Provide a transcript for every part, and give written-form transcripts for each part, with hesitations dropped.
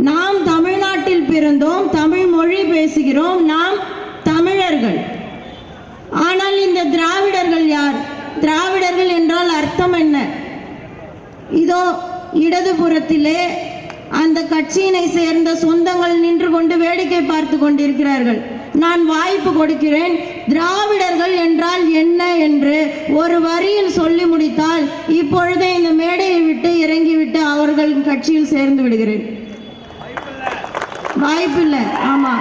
நாம் தமிழ்நாட்டில் பிறந்தோம், தமிழ் மொழி பேசுகிறோம், நாம் தமிழர்கள். ஆனால் இந்த திராவிடர்கள் யார்? திராவிடர்கள் என்றால் அர்த்தம் என்ன? இதோ இடதுபுறத்திலே அந்த கட்சியினை சேர்ந்த சொந்தங்கள் நின்று கொண்டு வேடிக்கை பார்த்து கொண்டிருக்கிறார்கள். நான் வாய்ப்பு கொடுக்கிறேன், திராவிடர்கள் என்றால் என்ன என்று ஒரு வரியில் சொல்லி முடித்தால் இப்பொழுதே இந்த மேடையை விட்டு இறங்கிவிட்டு அவர்கள் கட்சியில் சேர்ந்து விடுகிறேன். வாய்ப்பில்லை. ஆமா,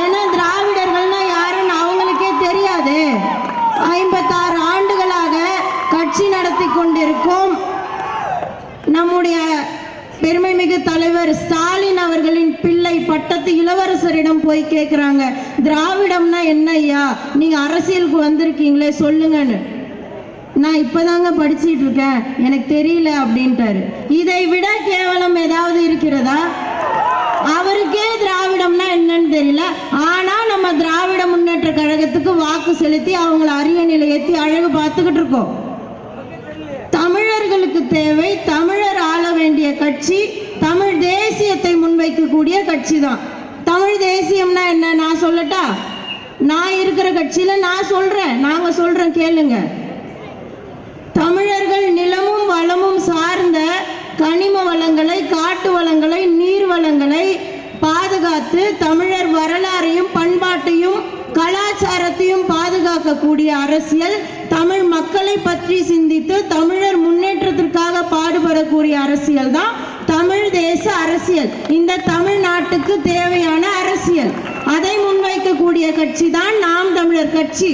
ஏன்னா திராவிடர்கள்னா யாருன்னு அவங்களுக்கே தெரியாது. 56 ஆண்டுகளாக கட்சி நடத்தி கொண்டிருக்கும் நம்முடைய பெருமைமிகு தலைவர் ஸ்டாலின் அவர்களின் பிள்ளை பட்டத்து இளவரசரிடம் போய் கேட்குறாங்க, திராவிடம்னா என்ன ஐயா, நீங்க அரசியலுக்கு வந்திருக்கீங்களே சொல்லுங்கன்னு. நான் இப்பதாங்க படிச்சுட்டு இருக்கேன், எனக்கு தெரியல அப்படின்ட்டாரு. இதை விட கேவலம் ஏதாவது இருக்கிறதா? அவருக்கே திராவிடம்னா என்னன்னு தெரியல. ஆனா நம்ம திராவிட முன்னேற்ற கழகத்துக்கு வாக்கு செலுத்தி அவங்கள அரியணையில ஏற்றி அழகு பார்த்துக்கிட்டு இருக்கோம். தமிழர்களுக்கு தேவை தமிழர் ஆள வேண்டிய கட்சி, தமிழ் தேசியத்தை முன்வைக்கக்கூடிய கட்சி தான். தமிழ் தேசியம்னா என்ன நான் சொல்லட்டா? நான் இருக்கிற கட்சியில நான் சொல்றேன், நாங்க சொல்றேன் கேளுங்க. தமிழர்கள் நிலமும் வளமும் சார்ந்த கனிம வளங்களை, காட்டு வளங்களை, நீர் வளங்களை பாதுகாத்து தமிழர் வரலாறையும் பண்பாட்டையும் கலாச்சாரத்தையும் பாதுகாக்கக்கூடிய அரசியல், தமிழ் மக்களை பற்றி சிந்தித்து தமிழர் முன்னேற்றத்திற்காக பாடுபடக்கூடிய அரசியல் தான் தமிழ் தேச அரசியல். இந்த தமிழ்நாட்டுக்கு தேவையான அரசியல், அதை முன்வைக்கக்கூடிய கட்சி தான் நாம் தமிழர் கட்சி.